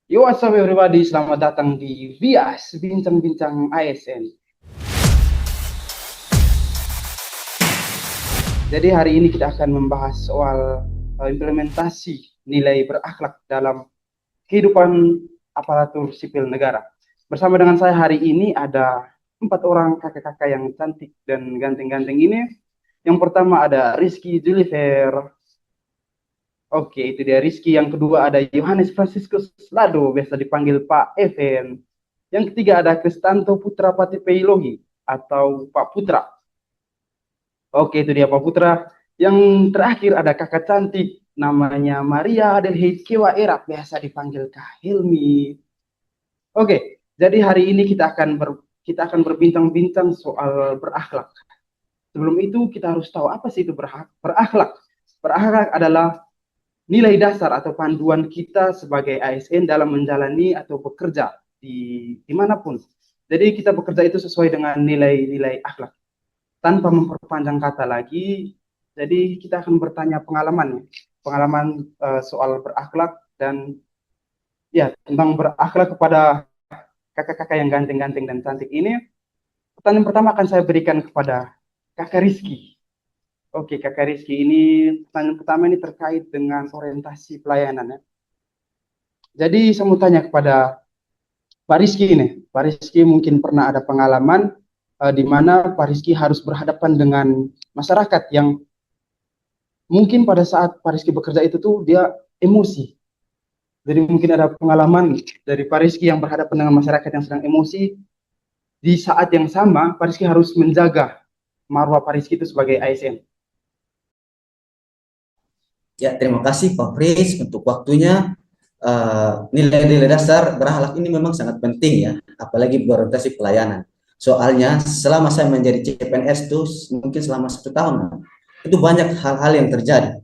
Yo, what's up everybody? Selamat datang di Bias Bincang-Bincang ASN. Jadi hari ini kita akan membahas soal implementasi nilai berakhlak dalam kehidupan aparatur sipil negara. Bersama dengan saya hari ini ada 4 orang kakak-kakak yang cantik dan ganteng-ganteng ini. Yang pertama ada Rizky Julifer. Oke, itu dia Rizky. Yang kedua ada Yohanes Franciscus Lado, biasa dipanggil Pak Even. Yang ketiga ada Kristanto Putra Patipeilogi atau Pak Putra. Oke, itu dia Pak Putra. Yang terakhir ada kakak cantik namanya Maria Adelheid Kewa Era, biasa dipanggil Kak Hilmi. Oke, jadi hari ini kita akan berbincang-bincang soal berakhlak. Sebelum itu kita harus tahu apa sih itu berakhlak. Berakhlak adalah nilai dasar atau panduan kita sebagai ASN dalam menjalani atau bekerja dimanapun. Jadi kita bekerja itu sesuai dengan nilai-nilai akhlak. Tanpa memperpanjang kata lagi, jadi kita akan bertanya pengalaman soal berakhlak dan ya tentang berakhlak kepada kakak-kakak yang ganteng-ganteng dan cantik ini. Pertanyaan pertama akan saya berikan kepada kakak Rizky. Oke, kakak Rizky, ini pertanyaan pertama ini terkait dengan orientasi pelayanan ya. Jadi saya mau tanya kepada Pak Rizky ini. Pak Rizky mungkin pernah ada pengalaman di mana Pak Rizky harus berhadapan dengan masyarakat yang mungkin pada saat Pak Rizky bekerja itu tuh dia emosi. Jadi mungkin ada pengalaman dari Pak Rizky yang berhadapan dengan masyarakat yang sedang emosi. Di saat yang sama, Pak Rizky harus menjaga marwah Pak Rizky itu sebagai ASN. Ya, terima kasih Pak Fris untuk waktunya. Nilai-nilai dasar berakhlak ini memang sangat penting ya, apalagi berorientasi pelayanan. Soalnya selama saya menjadi CPNS itu mungkin selama 1 tahun, itu banyak hal-hal yang terjadi.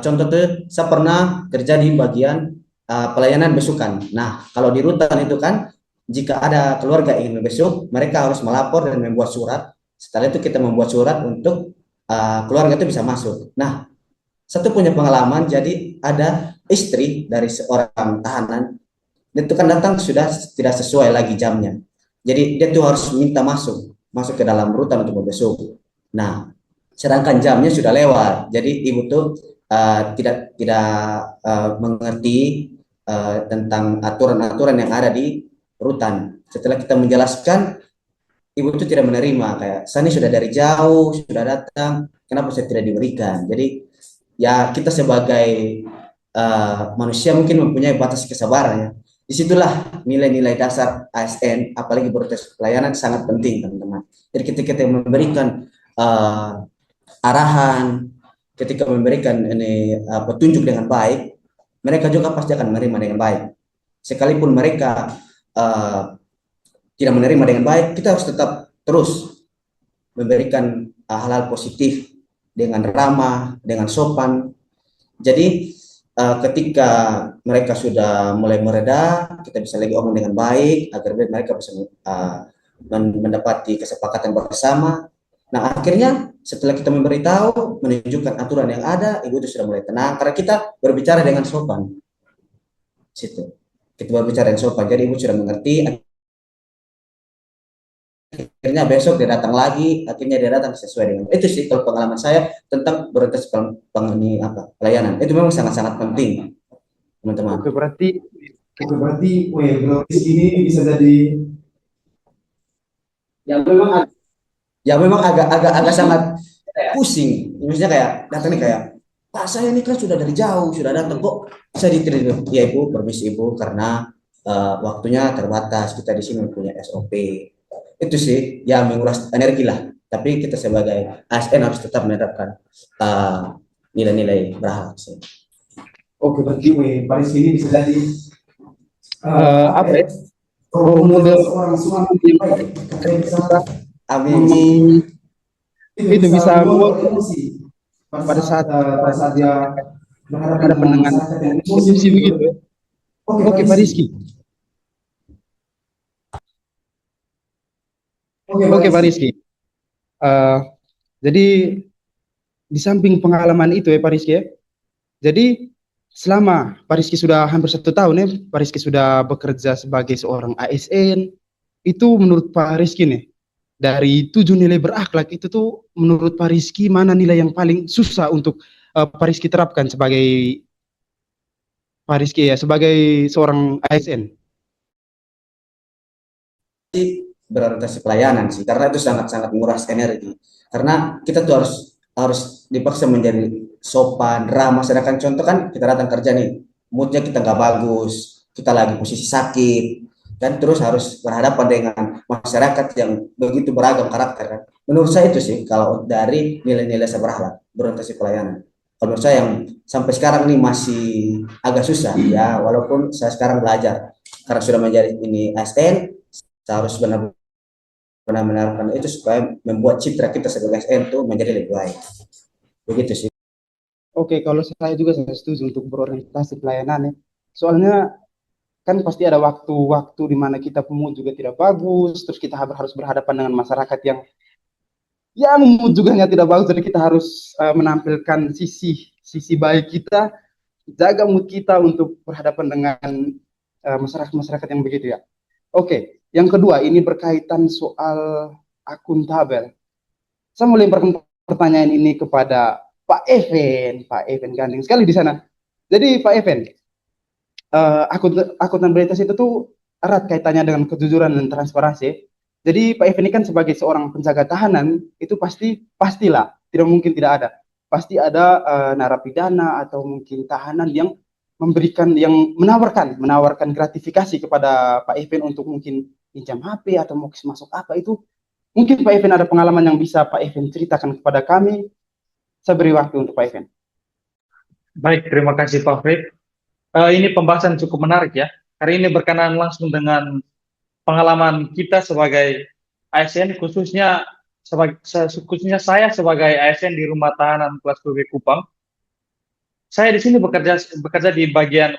Contoh tuh, saya pernah kerja di bagian pelayanan besukan. Nah, kalau di rutan itu kan, jika ada keluarga ingin membesuk, mereka harus melapor dan membuat surat. Setelah itu kita membuat surat untuk keluarga itu bisa masuk. Nah, satu punya pengalaman, jadi ada istri dari seorang tahanan, dia itu kan datang sudah tidak sesuai lagi jamnya. Jadi dia tuh harus minta masuk ke dalam rutan untuk membesuk. Nah, sedangkan jamnya sudah lewat. Jadi ibu tuh tidak mengerti tentang aturan-aturan yang ada di rutan. Setelah kita menjelaskan, ibu itu tidak menerima, kayak saya ini sudah dari jauh sudah datang, kenapa saya tidak diberikan. Jadi ya kita sebagai manusia mungkin mempunyai batas kesabaran ya. Disitulah nilai-nilai dasar ASN, apalagi berbasis pelayanan sangat penting teman-teman. Jadi ketika kita memberikan arahan, ketika memberikan ini petunjuk dengan baik, mereka juga pasti akan menerima dengan baik. Sekalipun mereka uh, tidak menerima dengan baik, kita harus tetap terus memberikan hal-hal positif dengan ramah, dengan sopan. Jadi ketika mereka sudah mulai mereda, kita bisa lagi omong dengan baik agar mereka bisa mendapati kesepakatan bersama. Nah, akhirnya setelah kita memberitahu, menunjukkan aturan yang ada, ibu itu sudah mulai tenang karena kita berbicara dengan sopan. Situ. Kita berbicara dengan sopan. Jadi ibu sudah mengerti, akhirnya besok dia datang lagi, akhirnya dia datang sesuai dengan itu sih kalau pengalaman saya tentang berorientasi pelayanan. Itu memang sangat-sangat penting, Oke, teman-teman. berarti Oke, berarti Bro Rizky ini bisa jadi Ya memang ya memang agak sangat pusing. Maksudnya kayak datang nih kayak, Pak saya ini kan sudah dari jauh sudah datang kok saya diterima. Ya ibu, permisi ibu karena waktunya terbatas, kita di sini punya SOP. Itu sih ya menguras energi lah. Tapi kita sebagai ASN harus tetap menerapkan eh, nilai-nilai berakhlak sih. oke, berarti Pak Rizky ini bisa jadi apa ya? Role role model model seorang suami yang yang baik. Karena bisa bisa Amin. mem- itu bisa mengontrol mengontrol emosi pada saat pada saat dia berhadapan berhadapan dengan dengan masyarakat yang emosi emosi begitu. begitu ya. Oke, Pak Oke, Pak Rizky. Rizky. Oke, Pak Oke, Pak Rizky. Rizky. Eh, jadi di samping pengalaman itu ya Pak Rizky ya. Jadi selama Pak Rizky sudah hampir 1 tahun ya, Pak Rizky sudah bekerja sebagai seorang ASN, itu menurut Pak Rizky nih, dari 7 nilai berakhlak itu tuh menurut Pak Rizky mana nilai yang paling susah untuk Pak Rizky terapkan sebagai Pak Rizky ya, sebagai seorang ASN? Berorientasi pelayanan sih, karena itu sangat-sangat menguras energi. Karena kita tuh harus dipaksa menjadi sopan, ramah. Sedangkan contoh kan kita datang kerja nih, moodnya kita nggak bagus, kita lagi posisi sakit, dan terus harus berhadapan dengan masyarakat yang begitu beragam karakter kan. Menurut saya itu sih kalau dari nilai-nilai saya berakhlak, berorientasi pelayanan. Kalau menurut saya yang sampai sekarang nih masih agak susah ya, walaupun saya sekarang belajar karena sudah menjadi ini ASN, saya harus benar-benar itu supaya membuat citra kita sebagai SN itu menjadi lebih baik. Begitu sih. Oke, kalau saya juga saya setuju untuk berorientasi pelayanan ya. Soalnya kan pasti ada waktu-waktu di mana kita mood juga tidak bagus, terus kita harus berhadapan dengan masyarakat yang mood juga tidak bagus, jadi kita harus menampilkan sisi sisi baik kita, jaga mood kita untuk berhadapan dengan masyarakat-masyarakat yang begitu ya. Oke, yang kedua ini berkaitan soal akuntabel. Saya mau lemparkan pertanyaan ini kepada Pak Even gandeng sekali di sana. Jadi Pak Even, akuntabilitas itu tuh erat kaitannya dengan kejujuran dan transparansi. Jadi Pak Even ini kan sebagai seorang penjaga tahanan itu pastilah tidak mungkin tidak ada. Pasti ada narapidana atau mungkin tahanan yang yang menawarkan gratifikasi kepada Pak Even untuk mungkin pinjam HP atau mau masuk apa itu. Mungkin Pak Even ada pengalaman yang bisa Pak Even ceritakan kepada kami. Saya beri waktu untuk Pak Even. Baik, terima kasih Pak Fred. Ini pembahasan cukup menarik ya. Hari ini berkenaan langsung dengan pengalaman kita sebagai ASN, khususnya saya sebagai ASN di Rumah Tahanan Kelas 2 Kupang. Saya di sini bekerja di bagian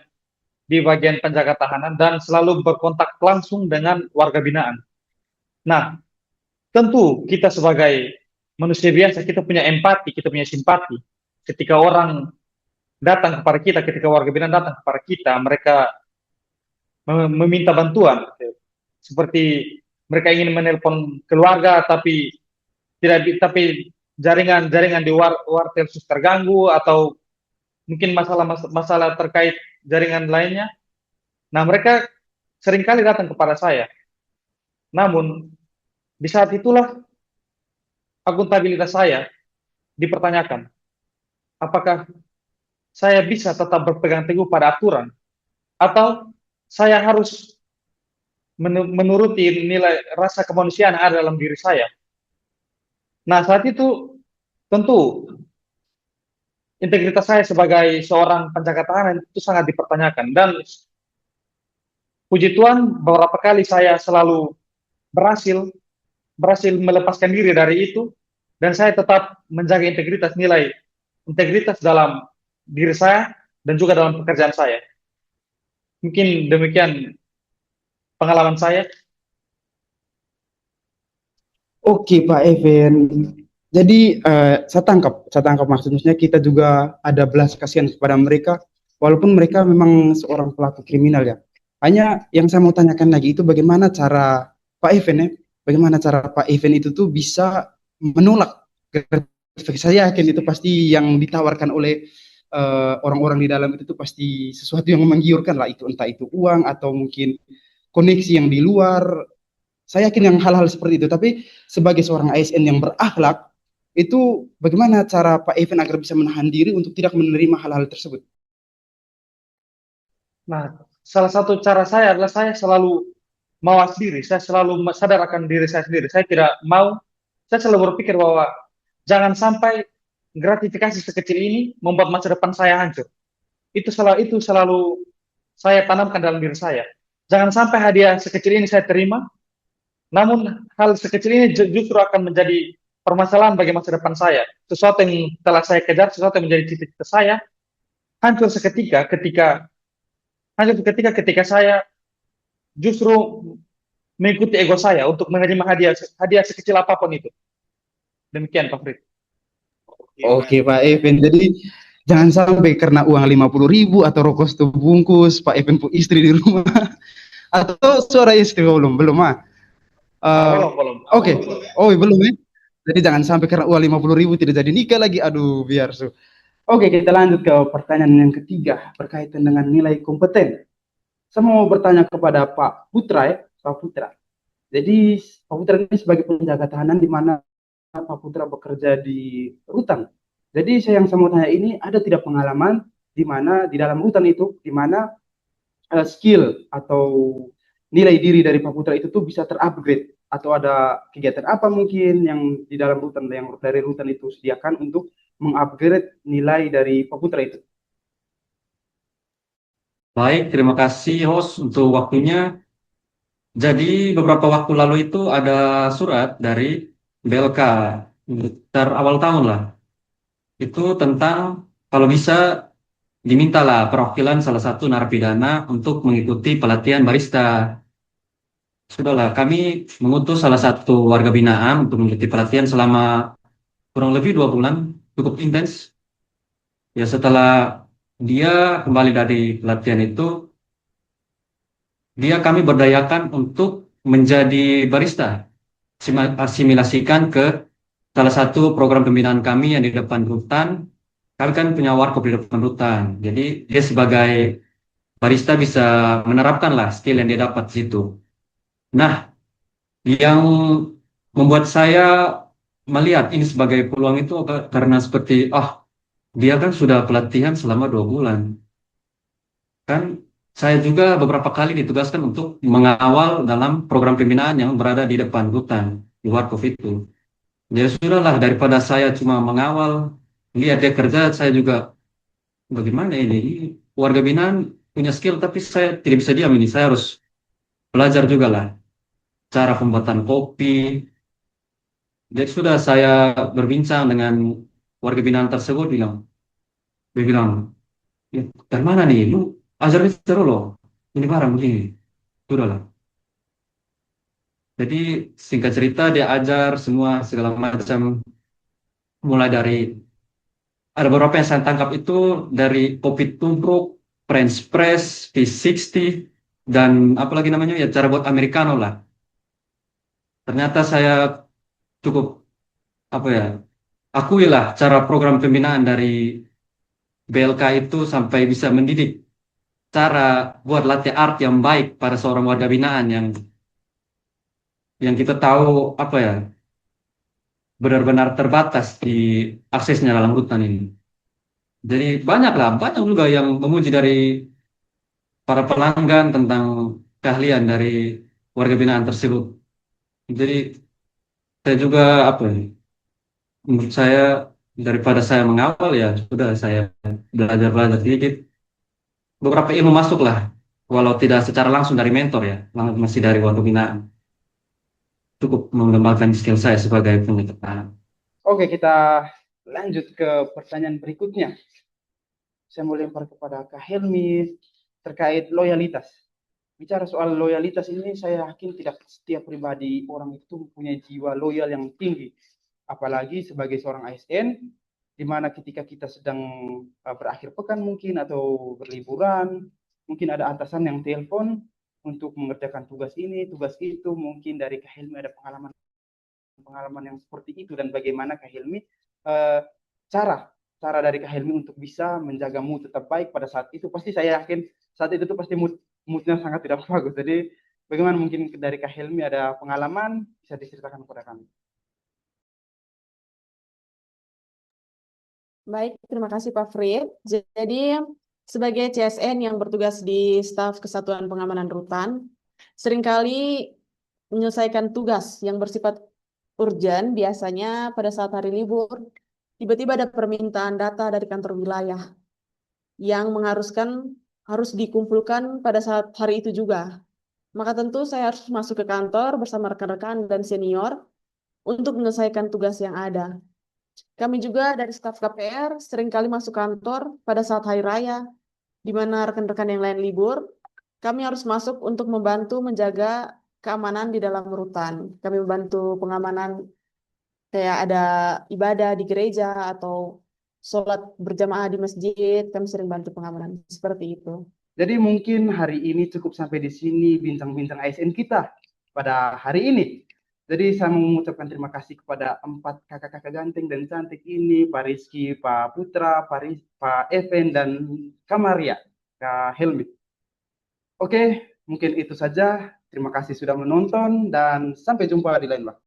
penjaga tahanan dan selalu berkontak langsung dengan warga binaan. Nah, tentu kita sebagai manusia biasa kita punya empati, kita punya simpati. Ketika orang datang kepada kita, ketika warga binaan datang kepada kita, mereka meminta bantuan, seperti mereka ingin menelpon keluarga, tapi tapi jaringan di wartel terganggu, atau mungkin masalah terkait jaringan lainnya. Nah, mereka seringkali datang kepada saya. Namun di saat itulah akuntabilitas saya dipertanyakan. Apakah saya bisa tetap berpegang teguh pada aturan, atau saya harus menuruti nilai rasa kemanusiaan yang ada dalam diri saya. Nah, saat itu tentu integritas saya sebagai seorang penjaga tahanan itu sangat dipertanyakan, dan puji Tuhan beberapa kali saya selalu berhasil melepaskan diri dari itu, dan saya tetap menjaga integritas dalam diri saya dan juga dalam pekerjaan saya. Mungkin demikian pengalaman saya. Oke Pak Even. Jadi saya tangkap maksudnya kita juga ada belas kasihan kepada mereka, walaupun mereka memang seorang pelaku kriminal ya. Hanya yang saya mau tanyakan lagi itu bagaimana cara Pak Even ya, bagaimana cara Pak Even itu tuh bisa menolak gratifikasi. Saya yakin itu pasti yang ditawarkan oleh orang-orang di dalam itu tuh pasti sesuatu yang menggiurkan lah, itu entah itu uang atau mungkin koneksi yang di luar. Saya yakin yang hal-hal seperti itu. Tapi sebagai seorang ASN yang berakhlak, itu bagaimana cara Pak Even agar bisa menahan diri untuk tidak menerima hal-hal tersebut? Nah, salah satu cara saya adalah saya selalu mawas diri, saya selalu sadar akan diri saya sendiri. Saya selalu berpikir bahwa jangan sampai gratifikasi sekecil ini membuat masa depan saya hancur. Itu selalu saya tanamkan dalam diri saya. Jangan sampai hadiah sekecil ini saya terima, namun hal sekecil ini justru akan menjadi permasalahan bagi masa depan saya. Sesuatu yang telah saya kejar, sesuatu yang menjadi cita-cita saya, hancur ketika saya justru mengikuti ego saya untuk menerima hadiah sekecil apapun itu. Demikian Pak Frit. Oke Pak Even. jangan sampai karena uang 50.000 atau rokok sebungkus, Pak Evan pu istri di rumah, atau suara istri belum ah. Belum, belum. Oke, oh belum ya. Jadi jangan sampai karena uang 50.000 tidak jadi nikah lagi. Aduh, biar su. Oke, kita lanjut ke pertanyaan yang ketiga berkaitan dengan nilai kompeten. Saya mau bertanya kepada Pak Putra ya, Pak Putra. Jadi Pak Putra ini sebagai penjaga tahanan di mana Pak Putra bekerja di rutan. Jadi saya yang mau tanya ini, ada tidak pengalaman di mana di dalam rutan itu, di mana skill atau nilai diri dari Pak Putra itu tuh bisa terupgrade, atau ada kegiatan apa mungkin yang di dalam rutan, yang dari rutan itu sediakan untuk mengupgrade nilai dari Pak Putra itu? Baik, terima kasih host untuk waktunya. Jadi beberapa waktu lalu itu ada surat dari BLK sekitar awal tahun lah. Itu tentang kalau bisa dimintalah perwakilan salah satu narapidana untuk mengikuti pelatihan barista. Sudahlah, kami mengutus salah satu warga binaan untuk mengikuti pelatihan selama kurang lebih 2 bulan, cukup intens. Ya setelah dia kembali dari pelatihan itu, kami berdayakan untuk menjadi barista, asimilasikan ke salah satu program pembinaan kami yang di depan rutan. Kami kan punya warkop di depan rutan, jadi dia sebagai barista bisa menerapkan lah skill yang dia dapat di situ. Nah, yang membuat saya melihat ini sebagai peluang itu karena seperti, dia kan sudah pelatihan selama 2 bulan. Kan saya juga beberapa kali ditugaskan untuk mengawal dalam program pembinaan yang berada di depan rutan, di Warkop itu. Jadi sudahlah, daripada saya cuma mengawal, lihat dia kerja, saya juga bagaimana ini? Warga binaan punya skill, tapi saya tidak bisa diam ini. Saya harus belajar juga lah cara pembuatan kopi. Jadi sudah saya berbincang dengan warga binaan tersebut, dia bilang, ya, dari mana nih? Lu ajarin terus loh. Ini barang begini. Sudahlah. Jadi singkat cerita dia ajar semua segala macam, mulai dari ada beberapa yang saya tangkap itu dari kopi tubruk, French press, V60, dan apa lagi namanya ya, cara buat americano lah. Ternyata saya cukup apa ya, akuilah cara program pembinaan dari BLK itu sampai bisa mendidik cara buat latte art yang baik pada seorang warga binaan yang kita tahu apa ya, benar-benar terbatas di aksesnya dalam hutan ini. Jadi banyak juga yang memuji dari para pelanggan tentang keahlian dari warga binaan tersebut. Jadi saya juga apa ya, menurut saya daripada saya mengawal ya sudah saya belajar sedikit, beberapa ilmu masuk lah, walau tidak secara langsung dari mentor ya, masih dari warga binaan. Cukup mengembangkan skill saya sebagai penjaga tahanan. Oke, kita lanjut ke pertanyaan berikutnya. Saya mau lempar kepada Kak Helmi terkait loyalitas. Bicara soal loyalitas ini, saya yakin tidak setiap pribadi orang itu mempunyai jiwa loyal yang tinggi. Apalagi sebagai seorang ASN, di mana ketika kita sedang berakhir pekan mungkin atau berliburan, mungkin ada atasan yang telepon untuk mengerjakan tugas ini, tugas itu. Mungkin dari Kak Helmi ada pengalaman yang seperti itu, dan bagaimana Kak Helmi cara dari Kak Helmi untuk bisa menjaga mood tetap baik pada saat itu. Pasti saya yakin saat itu tuh pasti moodnya sangat tidak bagus. Jadi bagaimana mungkin dari Kak Helmi ada pengalaman bisa diceritakan kepada kami? Baik, terima kasih Pak Frid. Jadi sebagai CSN yang bertugas di staf Kesatuan Pengamanan Rutan, seringkali menyelesaikan tugas yang bersifat urgent biasanya pada saat hari libur. Tiba-tiba ada permintaan data dari kantor wilayah yang mengharuskan harus dikumpulkan pada saat hari itu juga. Maka tentu saya harus masuk ke kantor bersama rekan-rekan dan senior untuk menyelesaikan tugas yang ada. Kami juga dari staf KPR seringkali masuk kantor pada saat hari raya, di mana rekan-rekan yang lain libur. Kami harus masuk untuk membantu menjaga keamanan di dalam rutan. Kami membantu pengamanan kayak ada ibadah di gereja atau sholat berjamaah di masjid, kami sering bantu pengamanan seperti itu. Jadi mungkin hari ini cukup sampai di sini bincang-bincang ASN kita pada hari ini. Jadi saya mau mengucapkan terima kasih kepada 4 kakak-kakak ganteng dan cantik ini, Pak Rizky, Pak Putra, Pak Even, dan Kak Maria, Kak Helmi. Oke, mungkin itu saja. Terima kasih sudah menonton dan sampai jumpa di lain waktu.